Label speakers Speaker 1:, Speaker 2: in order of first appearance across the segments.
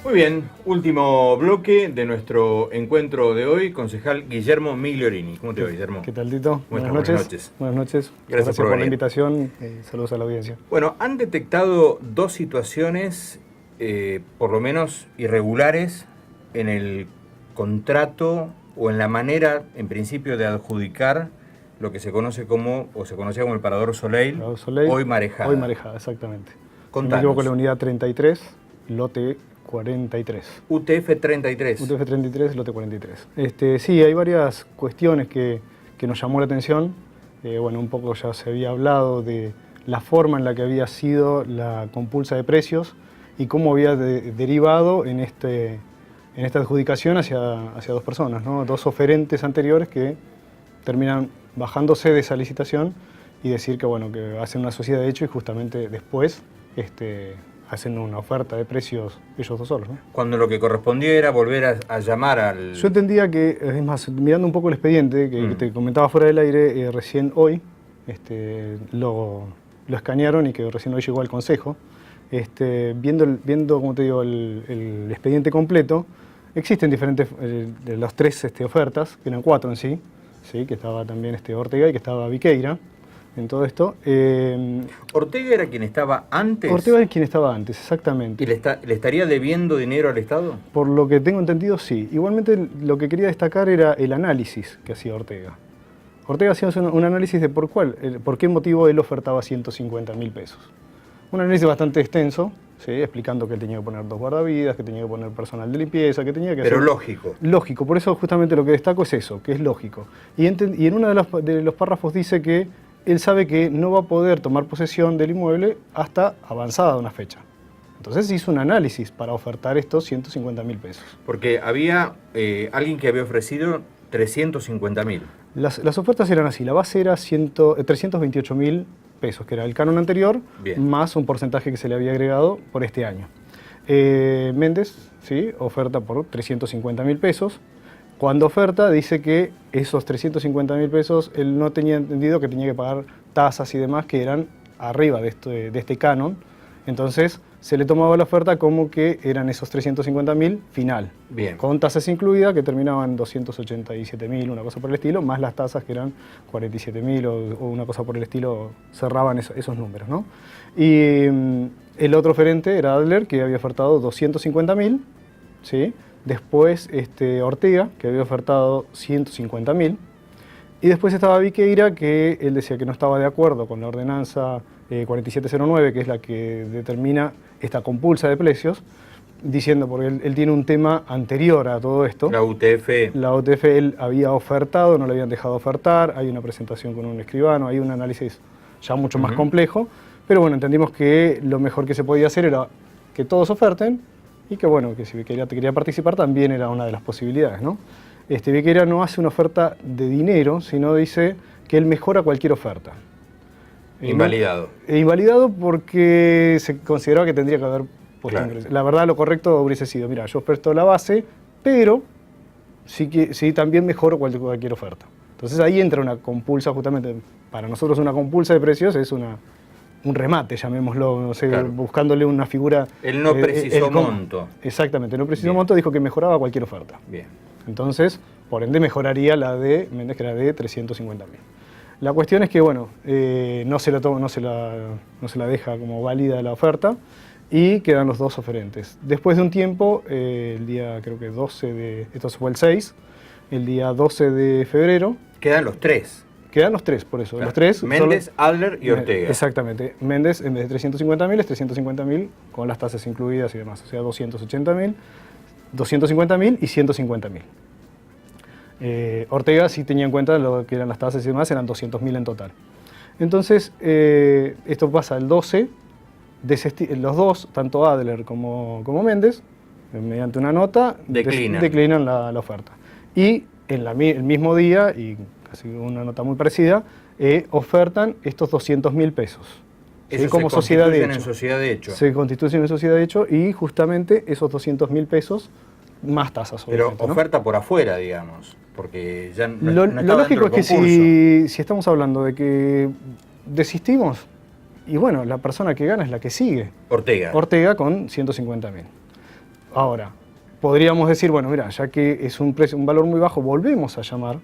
Speaker 1: Muy bien, último bloque de nuestro encuentro de hoy, concejal Guillermo Migliorini. ¿Cómo te va, Guillermo?
Speaker 2: ¿Qué tal, Tito?
Speaker 1: Buenas
Speaker 2: noches. Buenas noches.
Speaker 1: Gracias por
Speaker 2: la
Speaker 1: venir.
Speaker 2: invitación. Saludos a la audiencia.
Speaker 1: Bueno, han detectado dos situaciones, por lo menos irregulares, en el contrato o en la manera, en principio, de adjudicar lo que se conoce como, o se conocía como el Parador Soleil, hoy Marejada.
Speaker 2: Hoy Marejada, exactamente.
Speaker 1: Contanos.
Speaker 2: No me equivoco, la unidad 33, lote 43.
Speaker 1: UTF 33.
Speaker 2: UTF 33, lote 43. Sí, hay varias cuestiones que nos llamó la atención. Bueno, un poco ya se había hablado de la forma en la que había sido la compulsa de precios y cómo había derivado en esta adjudicación hacia dos personas, ¿no? Dos oferentes anteriores que terminan bajándose de esa licitación y decir que, bueno, que hacen una sociedad de hecho y justamente después hacen una oferta de precios ellos dos solos, ¿no?
Speaker 1: Cuando lo que correspondía era volver a llamar al...
Speaker 2: Yo entendía que, es más, mirando un poco el expediente que te comentaba fuera del aire, recién hoy lo escanearon y que recién hoy llegó al Consejo. Viendo, como te digo, el expediente completo, existen diferentes, de las tres ofertas, que eran cuatro en sí, que estaba también Ortega y que estaba Viqueira en todo esto.
Speaker 1: ¿Ortega era quien estaba antes?
Speaker 2: Ortega es quien estaba antes, exactamente.
Speaker 1: ¿Y le estaría debiendo dinero al Estado?
Speaker 2: Por lo que tengo entendido, sí. Igualmente lo que quería destacar era el análisis que hacía Ortega. Ortega hacía un análisis de por qué motivo él ofertaba 150.000 pesos. Un análisis bastante extenso, ¿sí? Explicando que él tenía que poner 2 guardavidas, que tenía que poner personal de limpieza, que tenía que
Speaker 1: Pero
Speaker 2: hacer...
Speaker 1: lógico.
Speaker 2: Lógico, por eso justamente lo que destaco es eso, que es lógico. Y en uno de los párrafos dice que él sabe que no va a poder tomar posesión del inmueble hasta avanzada una fecha. Entonces hizo un análisis para ofertar estos 150.000 pesos.
Speaker 1: Porque había alguien que había ofrecido 350.000.
Speaker 2: Las ofertas eran así, la base era 328.000 pesos, que era el canon anterior, más un porcentaje que se le había agregado por este año. Méndez, ¿sí? Oferta por 350.000 pesos. Cuando oferta dice que esos 350.000 pesos él no tenía entendido que tenía que pagar tasas y demás que eran arriba de este canon. Entonces se le tomaba la oferta como que eran esos 350.000 final.
Speaker 1: Bien.
Speaker 2: Con tasas incluidas que terminaban 287.000, una cosa por el estilo, más las tasas que eran 47.000 o una cosa por el estilo, cerraban esos números, ¿no? Y el otro oferente era Adler, que había ofertado 250.000, ¿sí? Después Ortega, que había ofertado 150.000. Y después estaba Viqueira, que él decía que no estaba de acuerdo con la ordenanza 4709, que es la que determina esta compulsa de precios, diciendo, porque él tiene un tema anterior a todo esto.
Speaker 1: La UTF.
Speaker 2: La UTF él había ofertado, no le habían dejado ofertar, hay una presentación con un escribano, hay un análisis ya mucho más complejo, pero bueno, entendimos que lo mejor que se podía hacer era que todos oferten, y que bueno, que si Viqueira quería participar también era una de las posibilidades, ¿no? Viqueira no hace una oferta de dinero, sino dice que él mejora cualquier oferta.
Speaker 1: Invalidado.
Speaker 2: Invalidado porque se consideraba que tendría que haber puesto ingresos. La verdad, lo correcto hubiese sido, mira, yo oferto la base, pero sí también mejoro cualquier oferta. Entonces ahí entra una compulsa, justamente, para nosotros una compulsa de precios es un remate, llamémoslo, no sé, buscándole una figura...
Speaker 1: Él no precisó monto.
Speaker 2: Exactamente, no precisó monto, dijo que mejoraba cualquier oferta.
Speaker 1: Bien.
Speaker 2: Entonces, por ende, mejoraría la de Méndez, que era de 350.000. La cuestión es que, bueno, no se la deja como válida la oferta y quedan los dos oferentes. Después de un tiempo, el día, creo que 12 de... Esto fue el 6, el día 12 de febrero...
Speaker 1: Quedan los tres.
Speaker 2: Quedan los tres, por eso. Claro. Los tres
Speaker 1: Méndez, Adler y Ortega.
Speaker 2: Exactamente. Méndez, en vez de 350.000, es 350.000 con las tasas incluidas y demás. O sea, 280.000, 250.000 y 150.000. Ortega sí tenía en cuenta lo que eran las tasas y demás, eran 200.000 en total. Entonces, esto pasa el 12, los dos, tanto Adler como Méndez, mediante una nota, declinan la oferta. Y el mismo día, y casi una nota muy parecida, ofertan estos 200.000 pesos.
Speaker 1: Eso
Speaker 2: como
Speaker 1: se
Speaker 2: sociedad de
Speaker 1: constituyen
Speaker 2: hecho.
Speaker 1: En sociedad de hecho.
Speaker 2: Se constituyen en sociedad de hecho y justamente esos 200.000 pesos más tasas.
Speaker 1: Pero oferta, ¿no?, por afuera, digamos, porque ya no
Speaker 2: lo
Speaker 1: está
Speaker 2: lógico es que si
Speaker 1: concurso.
Speaker 2: estamos hablando de que desistimos, y bueno, la persona que gana es la que sigue.
Speaker 1: Ortega.
Speaker 2: Ortega con 150.000. Ahora, podríamos decir, bueno, mira, ya que es un valor muy bajo, volvemos a llamar.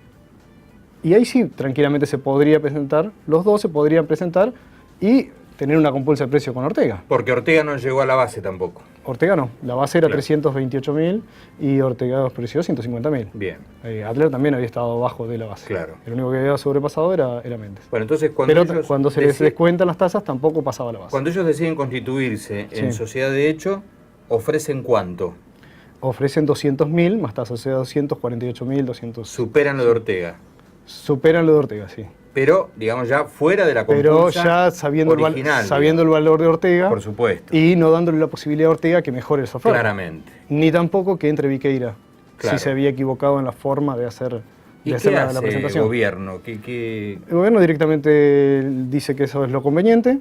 Speaker 2: Y ahí sí, tranquilamente se podría presentar, los dos se podrían presentar y tener una compulsa de precio con Ortega.
Speaker 1: Porque Ortega no llegó a la base tampoco.
Speaker 2: Ortega no, la base era
Speaker 1: Claro.
Speaker 2: 328.000 y Ortega ofreció 150.000.
Speaker 1: Bien.
Speaker 2: Adler también había estado bajo de la base.
Speaker 1: Claro.
Speaker 2: El único que había sobrepasado era Méndez.
Speaker 1: Bueno, entonces cuando
Speaker 2: Pero
Speaker 1: ellos
Speaker 2: cuando se les descuentan las tasas tampoco pasaba la base.
Speaker 1: cuando ellos deciden constituirse en
Speaker 2: Sí.
Speaker 1: sociedad de hecho, ¿ofrecen cuánto?
Speaker 2: Ofrecen 200.000 más tasas, o sea, 248.000, 200.
Speaker 1: Superan lo de Ortega.
Speaker 2: Superan lo de Ortega, sí.
Speaker 1: Pero, digamos, ya fuera de la
Speaker 2: Pero
Speaker 1: compulsa
Speaker 2: ya sabiendo,
Speaker 1: original,
Speaker 2: sabiendo el valor de Ortega
Speaker 1: por supuesto.
Speaker 2: y no dándole la posibilidad a Ortega que mejore esa oferta.
Speaker 1: Claramente.
Speaker 2: Ni tampoco que entre Viqueira,
Speaker 1: Claro.
Speaker 2: si se había equivocado en la forma de hacer,
Speaker 1: ¿Y
Speaker 2: de hacer
Speaker 1: qué
Speaker 2: la
Speaker 1: hace el
Speaker 2: presentación.
Speaker 1: gobierno?
Speaker 2: El gobierno directamente dice que eso es lo conveniente,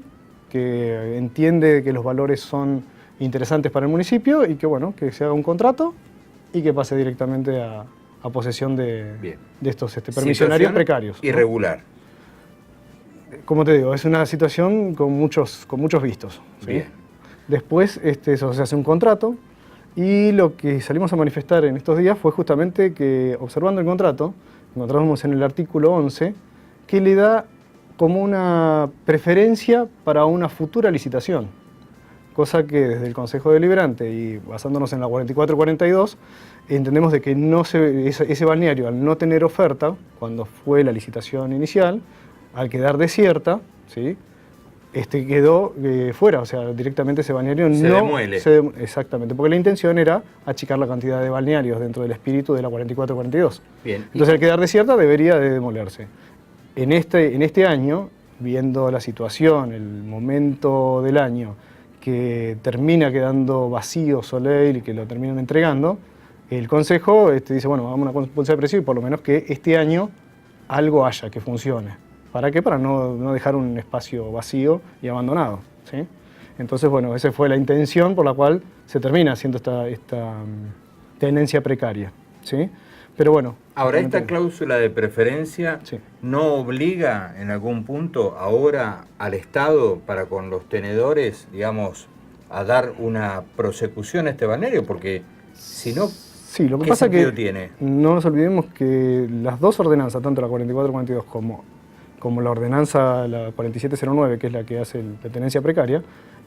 Speaker 2: que entiende que los valores son interesantes para el municipio y que, bueno, que se haga un contrato y que pase directamente a posesión de
Speaker 1: Bien.
Speaker 2: estos permisionarios
Speaker 1: Situación
Speaker 2: precarios, ¿no?
Speaker 1: irregular.
Speaker 2: Como te digo, es una situación con muchos vistos, ¿sí?
Speaker 1: Bien.
Speaker 2: Después eso, se hace un contrato y lo que salimos a manifestar en estos días fue justamente que, observando el contrato, encontramos en el artículo 11 que le da como una preferencia para una futura licitación, cosa que desde el Consejo Deliberante y basándonos en la 44-42 entendemos de que ese balneario, al no tener oferta cuando fue la licitación inicial, al quedar desierta, ¿sí? Quedó fuera, o sea, directamente ese balneario
Speaker 1: Se
Speaker 2: no...
Speaker 1: demuele.
Speaker 2: Exactamente, porque la intención era achicar la cantidad de balnearios dentro del espíritu de la 44-42.
Speaker 1: Bien.
Speaker 2: Entonces, al quedar desierta, debería de demolerse. En este año, viendo la situación, el momento del año, que termina quedando vacío Soleil y que lo terminan entregando, el Consejo dice, bueno, vamos a una compulsa de precio y por lo menos que este año algo haya que funcione. ¿Para qué? Para no dejar un espacio vacío y abandonado, ¿sí? Entonces, bueno, esa fue la intención por la cual se termina haciendo esta tenencia precaria, ¿sí? Pero bueno...
Speaker 1: Ahora, esta cláusula de preferencia
Speaker 2: Sí.
Speaker 1: no obliga en algún punto ahora al Estado para con los tenedores, digamos, a dar una prosecución a este balneario, porque si no,
Speaker 2: Sí, lo que
Speaker 1: ¿qué
Speaker 2: pasa es
Speaker 1: sentido
Speaker 2: que
Speaker 1: tiene?
Speaker 2: no nos olvidemos que las dos ordenanzas, tanto la 44-42 como la ordenanza, la 4709, que es la que hace la tenencia precaria,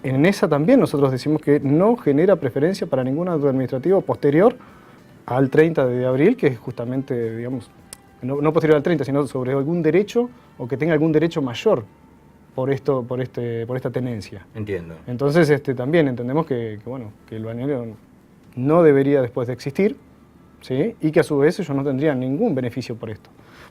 Speaker 2: en esa también nosotros decimos que no genera preferencia para ningún acto administrativo posterior al 30 de abril, que es justamente, digamos, no posterior al 30, sino sobre algún derecho o que tenga algún derecho mayor por esta tenencia.
Speaker 1: Entiendo.
Speaker 2: Entonces también entendemos que el balneario no debería después de existir, ¿sí? Y que a su vez ellos no tendrían ningún beneficio por esto.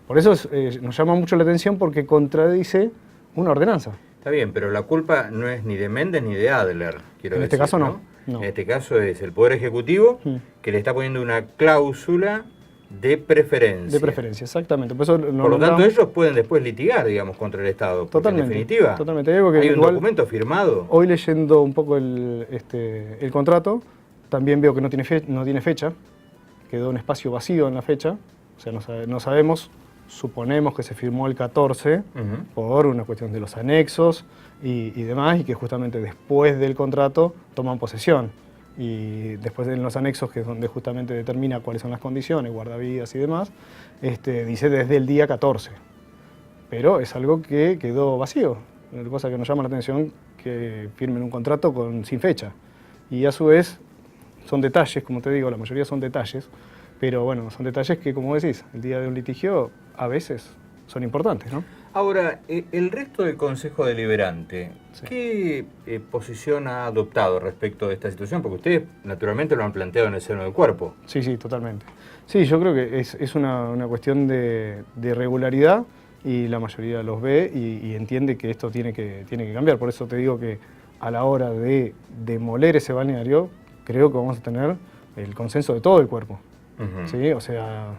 Speaker 2: Por eso nos llama mucho la atención porque contradice una ordenanza.
Speaker 1: Está bien, pero la culpa no es ni de Méndez ni de Adler, quiero
Speaker 2: En
Speaker 1: decir.
Speaker 2: este caso no.
Speaker 1: En este caso es el Poder Ejecutivo que le está poniendo una cláusula de preferencia.
Speaker 2: De preferencia, exactamente. Por eso
Speaker 1: Por lo tanto, ellos pueden después litigar, digamos, contra el Estado. Porque
Speaker 2: Totalmente.
Speaker 1: en definitiva,
Speaker 2: Totalmente. Digo que
Speaker 1: hay un
Speaker 2: igual,
Speaker 1: documento firmado.
Speaker 2: Hoy leyendo un poco el contrato, también veo que no tiene fecha, quedó un espacio vacío en la fecha, o sea, no sabemos, suponemos que se firmó el 14 por una cuestión de los anexos y demás, y que justamente después del contrato toman posesión. Y después en los anexos, que es donde justamente determina cuáles son las condiciones, guardavidas y demás, dice desde el día 14. Pero es algo que quedó vacío. La cosa que nos llama la atención que firmen un contrato sin fecha. Y a su vez son detalles, como te digo, la mayoría son detalles, pero bueno, son detalles que, como decís, el día de un litigio a veces son importantes, ¿no?
Speaker 1: Ahora, el resto del Consejo Deliberante,
Speaker 2: Sí.
Speaker 1: ¿qué posición ha adoptado respecto de esta situación? Porque ustedes, naturalmente, lo han planteado en el seno del cuerpo.
Speaker 2: Sí, totalmente. Sí, yo creo que es una cuestión de regularidad y la mayoría los ve y entiende que esto tiene que cambiar. Por eso te digo que a la hora de demoler ese balneario, creo que vamos a tener el consenso de todo el cuerpo. ¿Sí? O sea,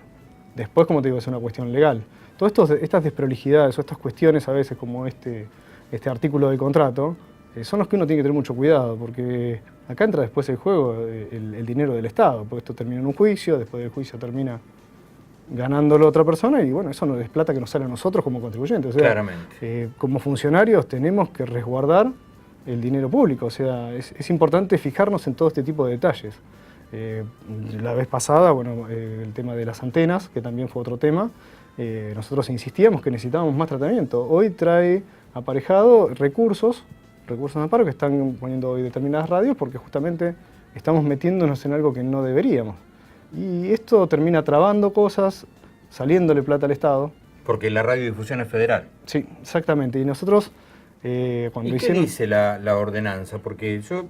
Speaker 2: después, como te digo, es una cuestión legal. Todas estas desprolijidades o estas cuestiones a veces como este artículo del contrato son los que uno tiene que tener mucho cuidado, porque acá entra después el juego, el dinero del Estado, porque esto termina en un juicio, después del juicio termina ganándolo otra persona y bueno, eso no es plata que nos sale a nosotros como contribuyentes. O sea,
Speaker 1: claramente.
Speaker 2: Como funcionarios tenemos que resguardar el dinero público, o sea, es importante fijarnos en todo este tipo de detalles. La vez pasada, bueno, el tema de las antenas, que también fue otro tema, nosotros insistíamos que necesitábamos más tratamiento. Hoy trae aparejado recursos de amparo que están poniendo hoy determinadas radios porque justamente estamos metiéndonos en algo que no deberíamos. Y esto termina trabando cosas, saliéndole plata al Estado.
Speaker 1: Porque la radiodifusión es federal.
Speaker 2: Sí, exactamente. Y nosotros, cuando
Speaker 1: ¿Y qué dice la ordenanza? Porque yo...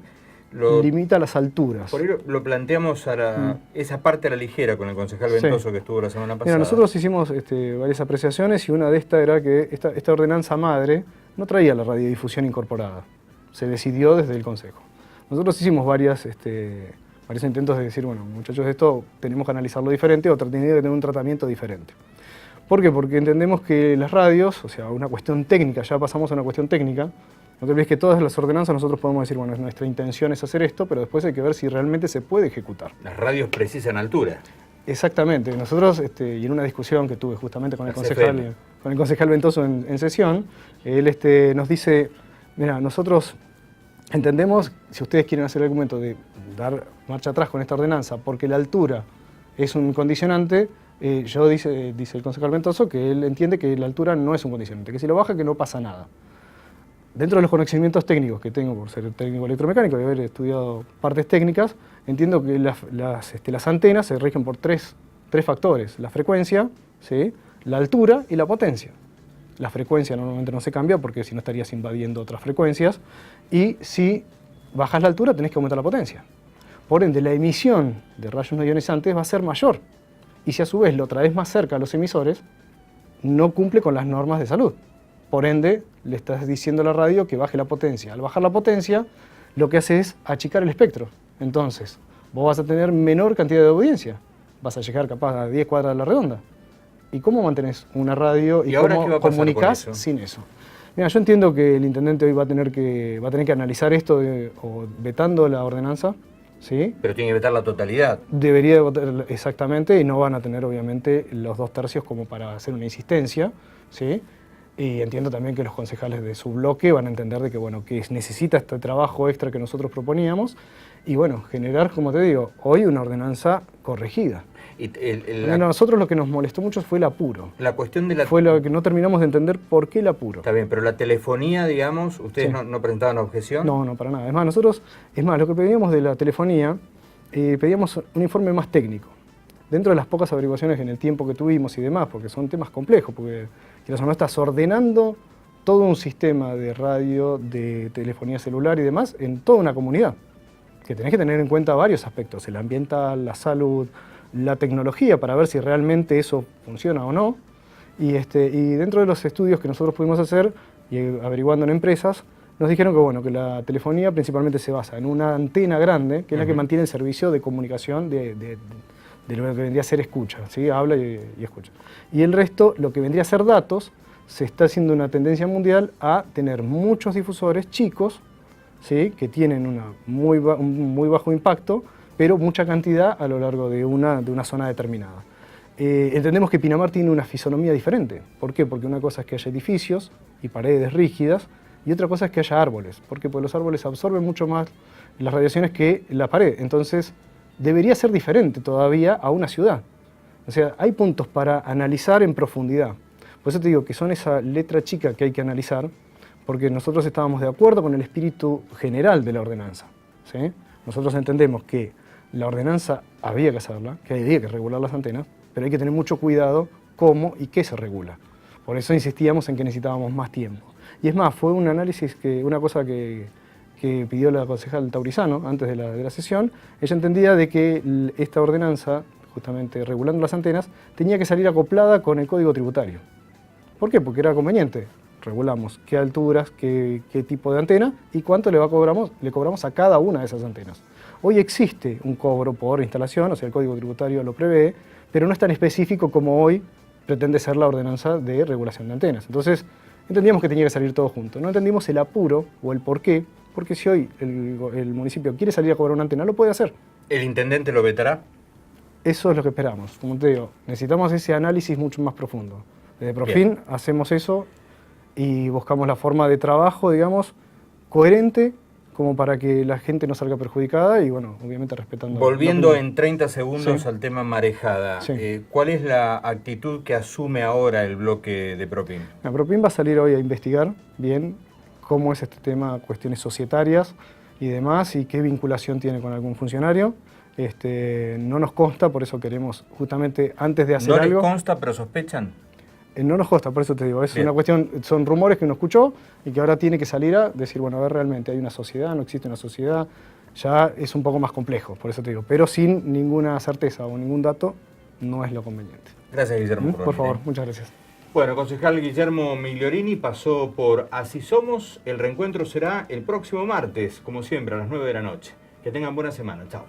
Speaker 2: limita las alturas.
Speaker 1: Por ahí lo planteamos a esa parte a la ligera con el concejal Ventoso que estuvo la semana pasada.
Speaker 2: Mira, nosotros hicimos varias apreciaciones y una de estas era que esta ordenanza madre no traía la radiodifusión incorporada. Se decidió desde el Consejo. Nosotros hicimos varios intentos de decir, bueno, muchachos, esto tenemos que analizarlo diferente o tiene que tener un tratamiento diferente. ¿Por qué? Porque entendemos que las radios, o sea, una cuestión técnica, ya pasamos a una cuestión técnica. No te olvides que todas las ordenanzas nosotros podemos decir, bueno, nuestra intención es hacer esto, pero después hay que ver si realmente se puede ejecutar.
Speaker 1: Las radios precisan altura.
Speaker 2: Exactamente. Nosotros, y en una discusión que tuve justamente con el concejal Ventoso en sesión, él nos dice, mira, nosotros entendemos, si ustedes quieren hacer el argumento de dar marcha atrás con esta ordenanza, porque la altura es un condicionante, dice el concejal Ventoso que él entiende que la altura no es un condicionante, que si lo baja que no pasa nada. Dentro de los conocimientos técnicos que tengo por ser técnico electromecánico y haber estudiado partes técnicas, entiendo que las antenas se rigen por tres factores: la frecuencia, ¿sí?, la altura y la potencia. La frecuencia normalmente no se cambia porque si no estarías invadiendo otras frecuencias, y si bajas la altura tenés que aumentar la potencia. Por ende, la emisión de rayos no ionizantes va a ser mayor, y si a su vez lo traes más cerca a los emisores, no cumple con las normas de salud. Por ende, le estás diciendo a la radio que baje la potencia. Al bajar la potencia, lo que hace es achicar el espectro. Entonces, vos vas a tener menor cantidad de audiencia. Vas a llegar capaz a 10 cuadras a la redonda. ¿Y cómo mantenés una radio y cómo comunicás sin eso? Mira, yo entiendo que el intendente hoy va a tener que analizar esto o vetando la ordenanza, ¿sí?
Speaker 1: Pero tiene que vetar la totalidad.
Speaker 2: Debería votar exactamente, y no van a tener obviamente los 2/3 como para hacer una insistencia, ¿sí? Y entiendo también que los concejales de su bloque van a entender de que, bueno, que necesita este trabajo extra que nosotros proponíamos y, bueno, generar, como te digo, hoy una ordenanza corregida. A nosotros lo que nos molestó mucho fue el apuro.
Speaker 1: La cuestión de la...
Speaker 2: Fue lo que no terminamos de entender por qué el apuro.
Speaker 1: Está bien, pero la telefonía, digamos, ¿ustedes no presentaban objeción?
Speaker 2: No, para nada. Es más, lo que pedíamos de la telefonía, pedíamos un informe más técnico. Dentro de las pocas averiguaciones en el tiempo que tuvimos y demás, porque son temas complejos, porque quieras o no estás ordenando todo un sistema de radio, de telefonía celular y demás en toda una comunidad, que tenés que tener en cuenta varios aspectos: el ambiental, la salud, la tecnología, para ver si realmente eso funciona o no. Y dentro de los estudios que nosotros pudimos hacer, y averiguando en empresas, nos dijeron que, bueno, que la telefonía principalmente se basa en una antena grande, que es la que mantiene el servicio de comunicación de lo que vendría a ser escucha, ¿sí? Habla y escucha. Y el resto, lo que vendría a ser datos, se está haciendo una tendencia mundial a tener muchos difusores chicos, ¿sí?, que tienen un muy bajo impacto, pero mucha cantidad a lo largo de una zona determinada. Entendemos que Pinamar tiene una fisonomía diferente. ¿Por qué? Porque una cosa es que haya edificios y paredes rígidas, y otra cosa es que haya árboles. ¿Por qué? Porque los árboles absorben mucho más las radiaciones que la pared. Entonces, debería ser diferente todavía a una ciudad. O sea, hay puntos para analizar en profundidad. Por eso te digo que son esa letra chica que hay que analizar, porque nosotros estábamos de acuerdo con el espíritu general de la ordenanza, ¿sí? Nosotros entendemos que la ordenanza había que hacerla, que había que regular las antenas, pero hay que tener mucho cuidado cómo y qué se regula. Por eso insistíamos en que necesitábamos más tiempo. Y es más, fue un análisis, una cosa que pidió la concejal Taurizano antes de la sesión. Ella entendía de que esta ordenanza, justamente regulando las antenas, tenía que salir acoplada con el Código Tributario. ¿Por qué? Porque era conveniente. Regulamos qué alturas, qué tipo de antena y cuánto le cobramos a cada una de esas antenas. Hoy existe un cobro por instalación, o sea, el Código Tributario lo prevé, pero no es tan específico como hoy pretende ser la ordenanza de regulación de antenas. Entonces, entendíamos que tenía que salir todo junto. No entendimos el apuro o el por qué, porque si hoy el municipio quiere salir a cobrar una antena, lo puede hacer.
Speaker 1: ¿El intendente lo vetará?
Speaker 2: Eso es lo que esperamos. Como te digo, necesitamos ese análisis mucho más profundo. Desde Profin hacemos eso y buscamos la forma de trabajo, digamos, coherente como para que la gente no salga perjudicada y, bueno, obviamente respetando...
Speaker 1: Volviendo en 30 segundos
Speaker 2: Sí.
Speaker 1: al tema marejada,
Speaker 2: Sí.
Speaker 1: ¿cuál es la actitud que asume ahora el bloque de Propin?
Speaker 2: La Propin va a salir hoy a investigar bien cómo es este tema, cuestiones societarias y demás, y qué vinculación tiene con algún funcionario. No nos consta, por eso queremos justamente antes de hacer
Speaker 1: ¿No
Speaker 2: algo...
Speaker 1: les consta, pero sospechan?
Speaker 2: No nos consta, por eso te digo, es
Speaker 1: Bien.
Speaker 2: una cuestión, son rumores que uno escuchó y que ahora tiene que salir a decir, bueno, a ver, realmente hay una sociedad, no existe una sociedad, ya es un poco más complejo, por eso te digo, pero sin ninguna certeza o ningún dato no es lo conveniente.
Speaker 1: Gracias, Guillermo.
Speaker 2: Por favor, muchas gracias.
Speaker 1: Bueno, concejal Guillermo Migliorini pasó por Así Somos. El reencuentro será el próximo martes, como siempre, a las 9 de la noche. Que tengan buena semana. Chao.